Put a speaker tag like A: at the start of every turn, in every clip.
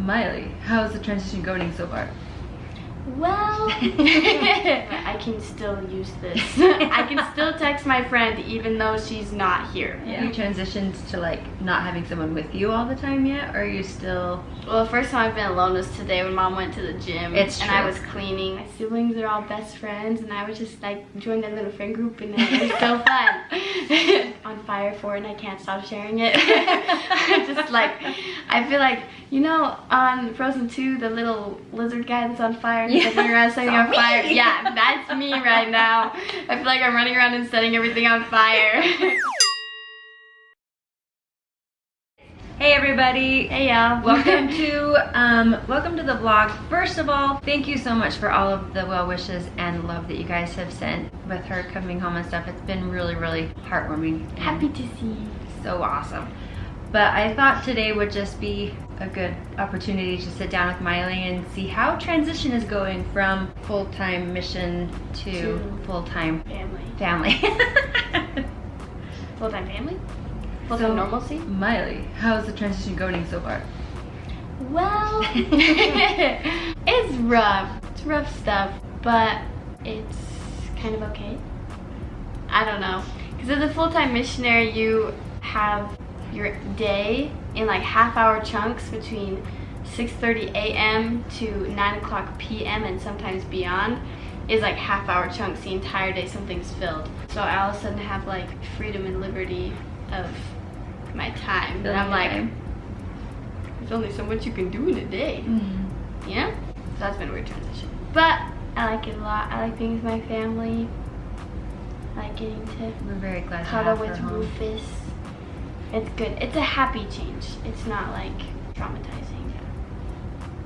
A: Miley, how's the transition going so far?
B: Well, I can still use this. I can still text my friend even though she's not here.
A: Have you transitioned to like not having someone with you all the time yet, or are you still?
B: Well, the first time I've been alone was today when Mom went to the gym.
A: It's
B: and
A: true.
B: I was cleaning. My siblings are all best friends, and I was just like joined that little friend group, and it was so fun. On fire for it, and I can't stop sharing it. Just like, I feel like, you know, on Frozen 2, the little lizard guy that's on fire, and he's running around setting on fire. Yeah, that's me right now. I feel like I'm running around and setting everything on fire.
A: Hey everybody!
B: Hey y'all!
A: Welcome to the vlog. First of all, thank you so much for all of the well wishes and love that you guys have sent with her coming home and stuff. It's been really, really heartwarming.
B: Happy to see.
A: So awesome. But I thought today would just be a good opportunity to sit down with Miley and see how transition is going from full-time mission to full-time family.
B: Full-time family? Full-time normalcy?
A: Miley, how's the transition going so far?
B: Well, it's rough. It's rough stuff, but it's kind of okay. I don't know. Because as a full-time missionary, you have your day in like half-hour chunks between 6:30 a.m. to 9 o'clock p.m. and sometimes beyond is like half-hour chunks the entire day. Something's filled. So I all of a sudden have like freedom and liberty of my time. And I'm like, there's only so much you can do in a day. Mm-hmm. You know? So that's been a weird transition. But I like it a lot. I like being with my family. I like getting to
A: We're very glad to
B: cuddle
A: have her
B: with
A: home.
B: Rufus. It's good. It's a happy change. It's not like traumatizing.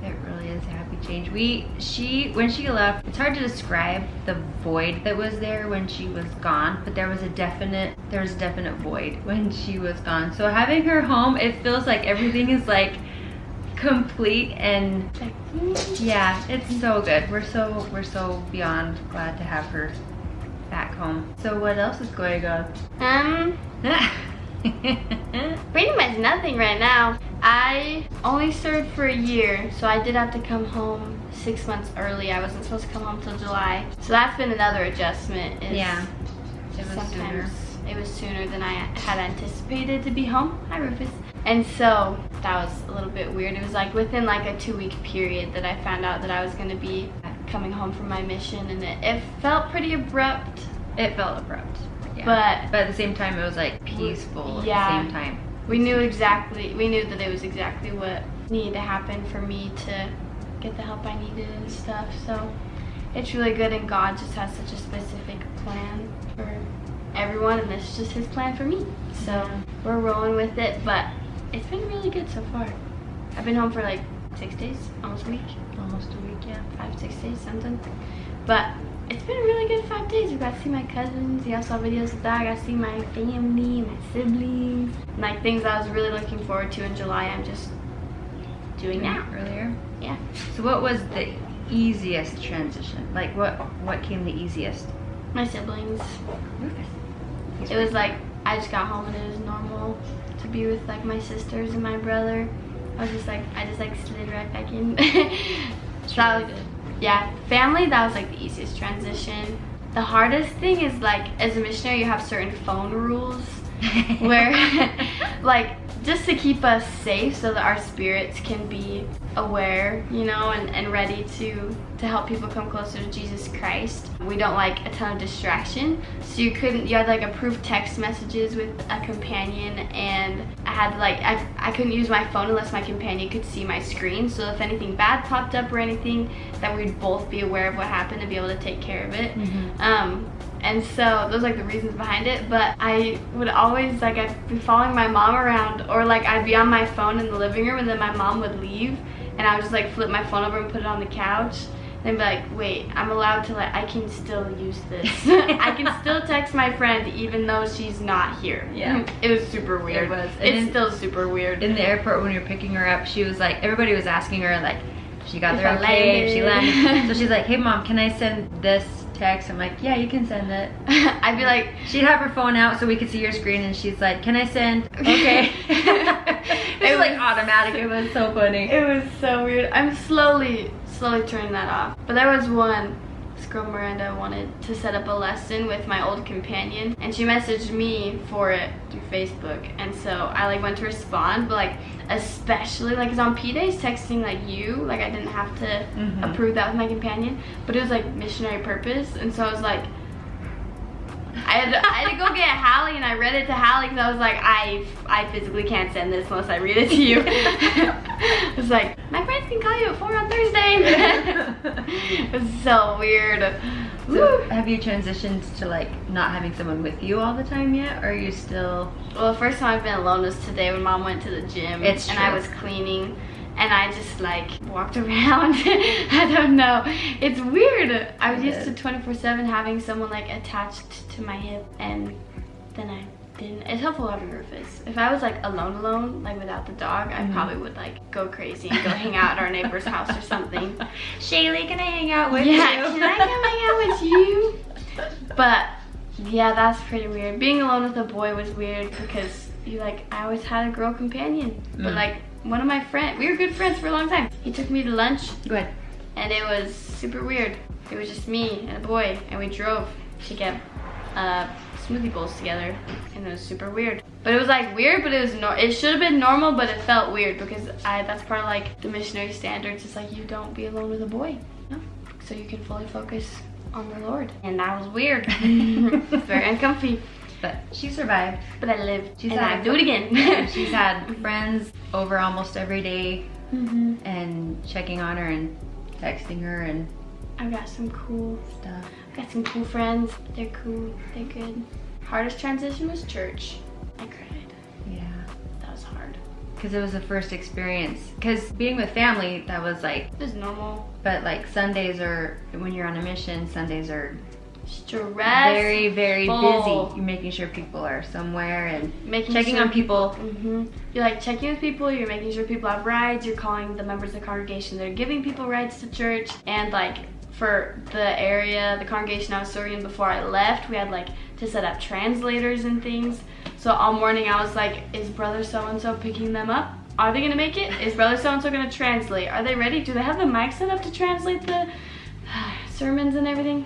A: It really is a happy change. When she left, it's hard to describe the void that was there when she was gone, but there was a definite void when she was gone. So having her home, it feels like everything is like complete, and yeah, it's so good. We're so beyond glad to have her back home. So what else is going on?
B: Pretty much nothing right now. I only served for a year, so I did have to come home 6 months early. I wasn't supposed to come home till July. So that's been another adjustment.
A: Yeah.
B: Sometimes it was sooner than I had anticipated to be home. Hi, Rufus. And so that was a little bit weird. It was like within like a 2-week period that I found out that I was going to be coming home from my mission, and it felt pretty abrupt.
A: It felt abrupt. Yeah. But at the same time, it was like peaceful.
B: Yeah.
A: At the same time.
B: We knew that it was exactly what needed to happen for me to get the help I needed and stuff. So it's really good, and God just has such a specific plan for everyone, and this is just his plan for me. So we're rolling with it, but it's been really good so far. I've been home for like 6 days, almost a week.
A: Almost a week, yeah.
B: 5-6 days, something. But it's been a really good 5 days. We got to see my cousins. Y'all saw videos of that. I got to see my family, my siblings. Like things I was really looking forward to in July, I'm just doing now.
A: Earlier?
B: Yeah.
A: So what was the easiest transition? Like what came the easiest?
B: My siblings.
A: Rufus.
B: It was like I just got home and it was normal to be with like my sisters and my brother. I just slid right back in. So that was, yeah, family, that was like the easiest transition. The hardest thing is like as a missionary you have certain phone rules where like just to keep us safe so that our spirits can be aware, you know, and ready to help people come closer to Jesus Christ. We don't like a ton of distraction, so you had like approved text messages with a companion, and I had like I couldn't use my phone unless my companion could see my screen, so if anything bad popped up or anything, that we'd both be aware of what happened and be able to take care of it. And so those are like the reasons behind it, but I would always like I'd be following my mom around, or like I'd be on my phone in the living room and then my mom would leave and I would just like flip my phone over and put it on the couch and be like, wait, I'm allowed to I can still use this. I can still text my friend even though she's not here.
A: Yeah.
B: It was super weird.
A: It was.
B: It's still super weird.
A: In the airport when we were picking her up, she was like, everybody was asking her like, she got
B: If
A: there
B: I
A: okay,
B: landed.
A: she landed. So she's like, hey mom, can I send this text. I'm like, yeah, you can send it.
B: I'd be like,
A: She'd have her phone out so we could see your screen, and she's like, can I send? Okay. It was like automatic. It was so funny.
B: it was so weird. I'm slowly turning that off. But there was one. This girl Miranda wanted to set up a lesson with my old companion, and she messaged me for it through Facebook, and so I like went to respond, but like especially like, cause on P days texting like you, like I didn't have to approve that with my companion, but it was like missionary purpose, and so I was like, I had to go get Hallie, and I read it to Hallie because I was like, I physically can't send this unless I read it to you. I was like, my friends can call you at 4 on Thursday. It was so weird.
A: So have you transitioned to like not having someone with you all the time yet, or are you still?
B: Well, the first time I've been alone was today when Mom went to the gym.
A: It's
B: and
A: true.
B: I was cleaning. And I just like walked around. I don't know. It's weird. I was used to 24/7 having someone like attached to my hip, and then I didn't. It's helpful having Rufus. If I was like alone, like without the dog, I probably would like go crazy and go hang out at our neighbor's house or something.
A: Shaylee, can I hang out with you?
B: Yeah, can I come hang out with you? But yeah, that's pretty weird. Being alone with a boy was weird because I always had a girl companion, but like. One of my friends, we were good friends for a long time. He took me to lunch.
A: Good.
B: And it was super weird. It was just me and a boy, and we drove to get smoothie bowls together, and it was super weird. But it was like weird, but it should have been normal, but it felt weird because that's part of like the missionary standards. It's like you don't be alone with a boy, no, so you can fully focus on the Lord. And that was weird. It's very uncomfy.
A: But she survived.
B: But I lived,
A: She's
B: and
A: had
B: I'd do it again.
A: Yeah, she's had friends over almost every day, and checking on her and texting her and
B: I've got some cool
A: stuff.
B: I've got some cool friends. They're cool. They're good. Hardest transition was church. I cried.
A: Yeah.
B: That was hard.
A: Because it was the first experience. Because being with family, that was like,
B: It was normal.
A: but like Sundays are, when you're on a mission, Sundays are
B: Stress.
A: very, very busy. You're making sure people are somewhere and checking on people.
B: You're like checking with people, you're making sure people have rides, you're calling the members of the congregation that are giving people rides to church. And like for the area, the congregation I was serving before I left, we had like to set up translators and things. So all morning I was like, is brother so-and-so picking them up? Are they gonna make it? Is brother so-and-so gonna translate? Are they ready? Do they have the mic set up to translate the sermons and everything?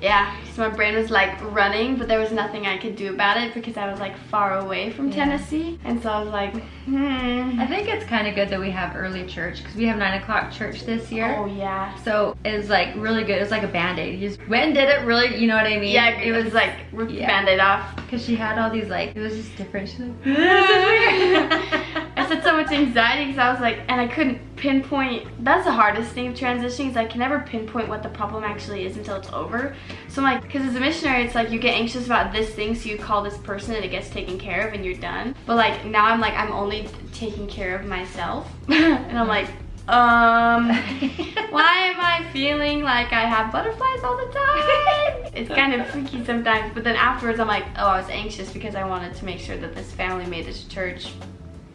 B: Yeah, so my brain was like running, but there was nothing I could do about it because I was like far away from Tennessee. And so I was like,
A: I think it's kind of good that we have early church because we have 9 o'clock church this year.
B: Oh yeah.
A: So it was like really good. It was like a Band-Aid. You just went and did it really, you know what I mean?
B: Yeah, it was like rip the Band-Aid off.
A: Because she had all these like, it was just different. She's like,
B: I said so much anxiety because I was like, and I couldn't pinpoint. That's the hardest thing of transitioning is I can never pinpoint what the problem actually is until it's over. So I'm like, because as a missionary, it's like you get anxious about this thing, so you call this person and it gets taken care of and you're done. But like now I'm like, I'm only taking care of myself. And I'm like, why am I feeling like I have butterflies all the time? It's kind of freaky sometimes, but then afterwards I'm like, oh, I was anxious because I wanted to make sure that this family made it to church,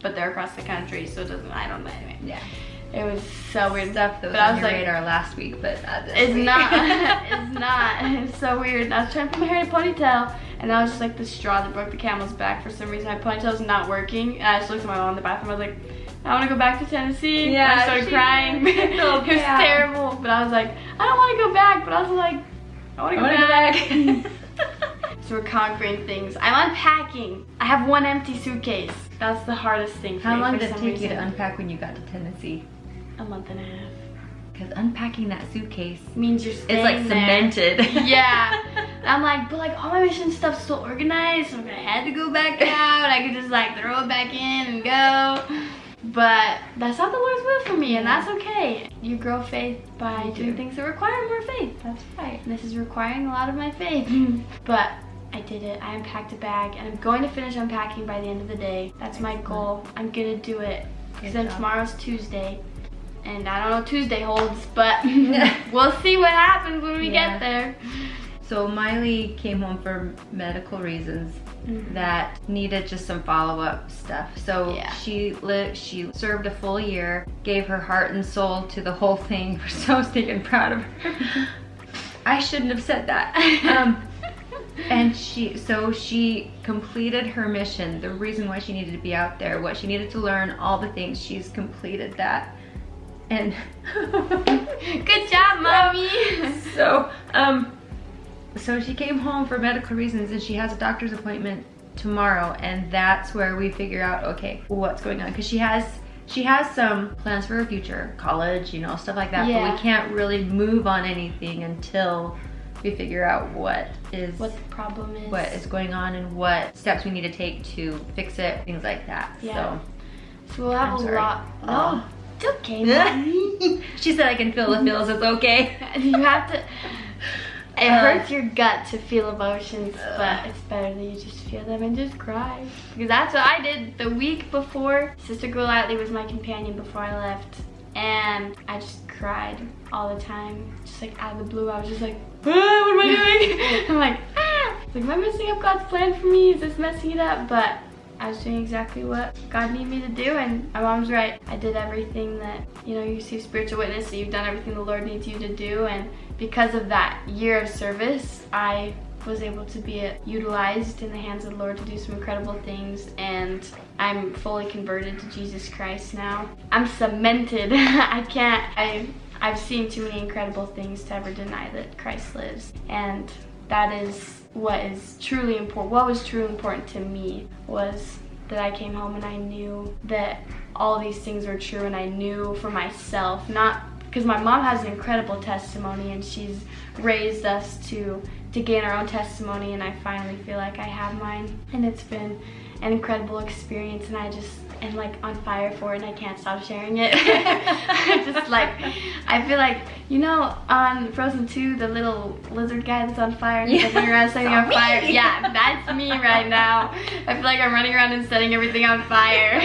B: but they're across the country, so it doesn't, I don't know, anyway.
A: Yeah.
B: It was so weird.
A: Stuff that was
B: but I
A: on
B: was
A: your
B: like,
A: radar last week, but not this
B: it's
A: week.
B: not, it's not, it's so weird. And I was trying to put my hair in a ponytail, and that was just like the straw that broke the camel's back. For some reason, my ponytail's not working, and I just looked at my mom in the bathroom, I was like, I want to go back to Tennessee.
A: Yeah,
B: and I started crying. It was terrible, but I was like, I don't want to go back, but I was like, I want to go back. So we're conquering things. I'm unpacking. I have one empty suitcase. That's the hardest thing for me.
A: How long
B: for
A: did it
B: some
A: take you to
B: reason.
A: unpack when you got to Tennessee?
B: A month and a half.
A: Because unpacking that suitcase,
B: Means you're staying
A: it's like
B: there.
A: cemented.
B: Yeah. I'm like, but like all my mission stuff's still organized, so I had to go back out. I could just like throw it back in and go. But that's not the Lord's will for me, and that's okay. You grow faith by doing things that require more faith.
A: That's right.
B: And this is requiring a lot of my faith. But I did it. I unpacked a bag, and I'm going to finish unpacking by the end of the day. That's my goal. I'm gonna do it. Because then tomorrow's Tuesday. And I don't know what Tuesday holds, but we'll see what happens when we get there.
A: So Miley came home for medical reasons that needed just some follow-up stuff. So she served a full year, gave her heart and soul to the whole thing. We're so stinking proud of her. I shouldn't have said that. And she completed her mission, the reason why she needed to be out there, what she needed to learn, all the things. She's completed that. And
B: good job, Mommy.
A: So she came home for medical reasons, and she has a doctor's appointment tomorrow, and that's where we figure out, okay, what's going on, because she has some plans for her future, college, you know, stuff like that.
B: Yeah.
A: But we can't really move on anything until we figure out what the
B: problem is,
A: what is going on, and what steps we need to take to fix it, things like that.
B: Yeah. So we'll have
A: I'm
B: a lot. No, it's okay, Mommy.
A: She said I can feel the feels. It's okay.
B: You have to. It hurts your gut to feel emotions, but it's better that you just feel them and just cry. Because that's what I did the week before. Sister Golightly was my companion before I left, and I just cried all the time. Just like out of the blue, I was just like, what am I doing? I'm like, It's like, am I messing up God's plan for me? Is this messing it up? But I was doing exactly what God needed me to do, and my mom's right. I did everything that, you know, you receive spiritual witness, so you've done everything the Lord needs you to do, and because of that year of service, I was able to be utilized in the hands of the Lord to do some incredible things, and I'm fully converted to Jesus Christ now. I'm cemented. I've seen too many incredible things to ever deny that Christ lives, and that is what is truly important. What was truly important to me was that I came home and I knew that all these things were true, and I knew for myself, not because my mom has an incredible testimony, and she's raised us to gain our own testimony, and I finally feel like I have mine, and it's been an incredible experience, and I just am like on fire for it, and I can't stop sharing it. Just like, I feel like, you know, on Frozen 2, the little lizard guy that's on fire, and he's running around setting on fire. Yeah, that's me right now. I feel like I'm running around and setting everything on fire.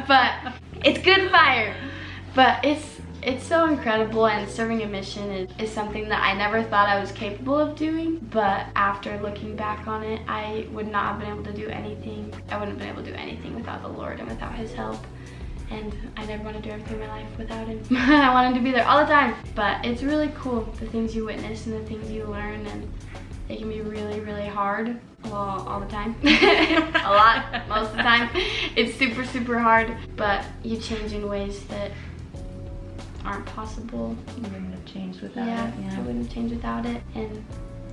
B: But it's good fire. But it's so incredible, and serving a mission is something that I never thought I was capable of doing, but after looking back on it, I would not have been able to do anything. I wouldn't have been able to do anything without the Lord and without His help, and I never want to do everything in my life without Him. I want Him to be there all the time, but it's really cool, the things you witness and the things you learn, and it can be really, really hard. Well, all the time. A lot, most of the time. It's super, super hard, but you change in ways that aren't possible.
A: You wouldn't have changed without it.
B: I wouldn't have changed without it, and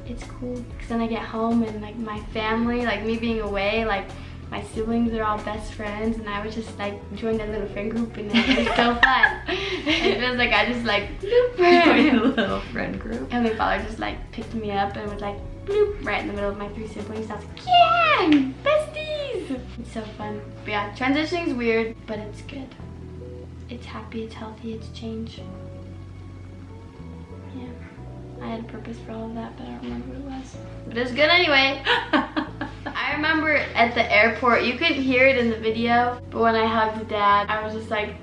B: it's cool because then I get home and like my family, like me being away, like my siblings are all best friends, and I was just like joined a little friend group, and it was so fun. It feels like I just like
A: joined a little friend group.
B: And my father just like picked me up and was like bloop right in the middle of my 3 siblings. I was like, yeah, besties. It's so fun. But yeah, transitioning's weird, but it's good. It's happy, it's healthy, it's change. Yeah. I had a purpose for all of that, but I don't remember what it was. But it was good anyway. I remember at the airport, you couldn't hear it in the video, but when I hugged Dad, I was just like,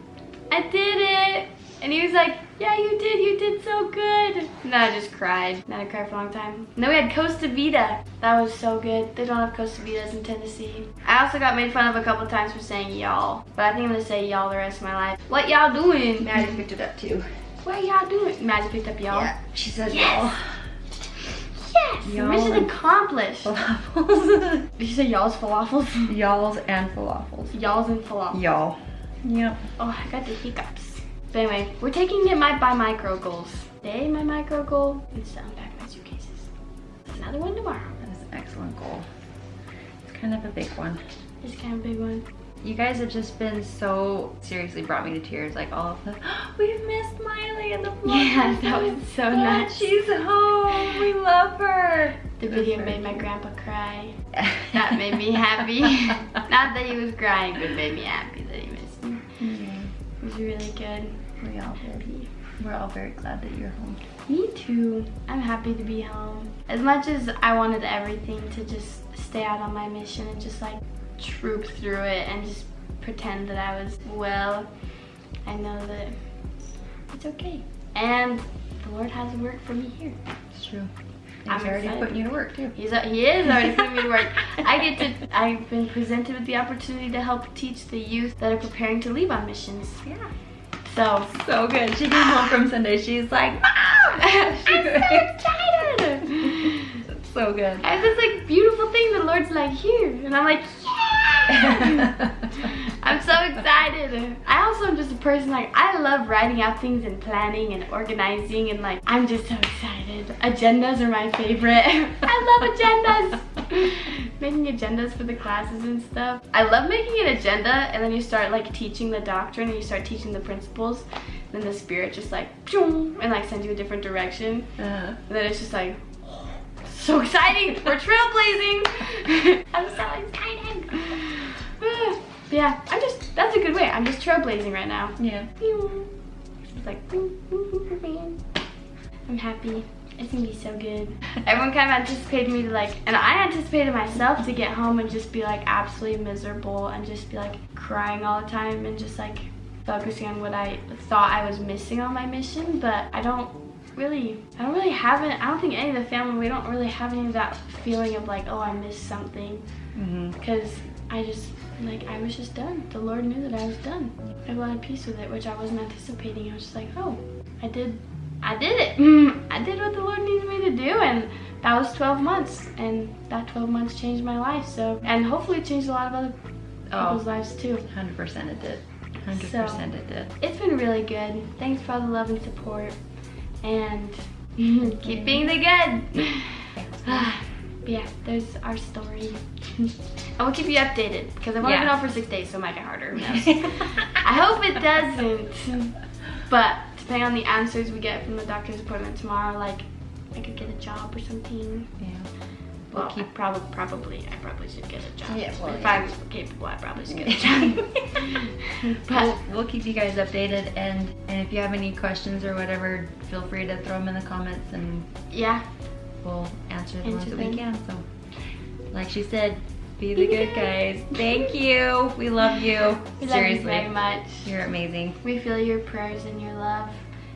B: I did it! And he was like, yeah, you did so good. And then I just cried. And then I cried for a long time. And then we had Costa Vida. That was so good. They don't have Costa Vidas in Tennessee. I also got made fun of a couple times for saying y'all, but I think I'm gonna say y'all the rest of my life. What y'all doing?
A: Maddie picked it up too.
B: What y'all doing? Maddie picked up y'all.
A: Yeah, she said
B: yes. Yes!
A: Y'all.
B: Mission accomplished.
A: Falafels.
B: Did you say y'all's falafels?
A: Y'all's and falafels.
B: Y'all's and falafels.
A: Y'all. Yep.
B: Oh, I got the hiccups. But anyway, we're taking it by micro goals. Today, my micro goal is to unpack my suitcases. Another one tomorrow.
A: That is an excellent goal. It's kind of a big one.
B: It's kind of a big one.
A: You guys have just been so, seriously brought me to tears. Like all of the, we've missed Miley in the vlog.
B: Yeah, that was so nice.
A: She's home. We love her.
B: The video made my grandpa cry. That made me happy. Not that he was crying, but it made me happy that he missed me. It was really good.
A: We're all very glad that you're home.
B: Me too. I'm happy to be home. As much as I wanted everything to just stay out on my mission and just like troop through it and just pretend that I was well, I know that it's okay. And the Lord has work for me here.
A: It's true.
B: I'm
A: He's already
B: excited.
A: putting you to work too.
B: He is already putting me to work. I've been presented with the opportunity to help teach the youth that are preparing to leave on missions.
A: Yeah.
B: So
A: good. She came home from Sunday. She's like, Mom!
B: I'm so excited.
A: So good.
B: I have this like beautiful thing the Lord's like, here. And I'm like, yeah! I'm so excited. I also am just a person like, I love writing out things and planning and organizing and like, I'm just so excited. Agendas are my favorite. I love agendas. Making agendas for the classes and stuff. I love making an agenda and then you start like teaching the doctrine and you start teaching the principles. Then the Spirit just like, and like sends you a different direction. And then it's just like, so exciting! We're trailblazing! I'm so excited! Yeah, that's a good way. I'm just trailblazing right now.
A: Yeah.
B: It's like, I'm happy. It's gonna be so good. Everyone kind of anticipated me to like, and I anticipated myself to get home and just be like absolutely miserable and just be like crying all the time and just like focusing on what I thought I was missing on my mission, but I don't really have it. I don't think any of the family, we don't really have any of that feeling of like, oh, I missed something. Because I was just done. The Lord knew that I was done. I had a lot of peace with it, which I wasn't anticipating. I was just like, oh, I did it. I did what the Lord needed me to do, and that was 12 months, and that 12 months changed my life. So, and hopefully it changed a lot of other people's lives too.
A: 100% it did. 100% it did.
B: It's been really good. Thanks for all the love and support, and keep being the good. Yeah, there's our story. I will keep you updated because I've only been off for 6 days, so it might get harder. Who knows? I hope it doesn't. But depending on the answers we get from the doctor's appointment tomorrow, like I could get a job or something.
A: Yeah.
B: Well, I probably should get a job.
A: Yeah, well,
B: if I'm capable, I probably should get a job.
A: But we'll keep you guys updated, and if you have any questions or whatever, feel free to throw them in the comments, and we'll answer the ones that we can. So, like she said, be the good guys. Thank you. We love you.
B: We
A: Seriously.
B: love you very much.
A: You're amazing.
B: We feel your prayers and your love,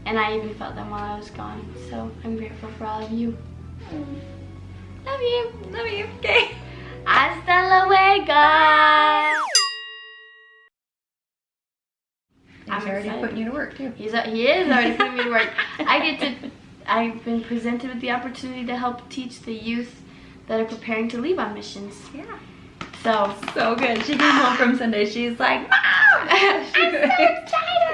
B: and I even felt them while I was gone. So I'm grateful for all of you. Love you.
A: Love you. Okay.
B: Hasta luego.
A: He's already putting you to work too.
B: He is already putting me to work. I've been presented with the opportunity to help teach the youth that are preparing to leave on missions.
A: Yeah.
B: So
A: good. She came home from Sunday. She's like, Mom!
B: I'm so excited.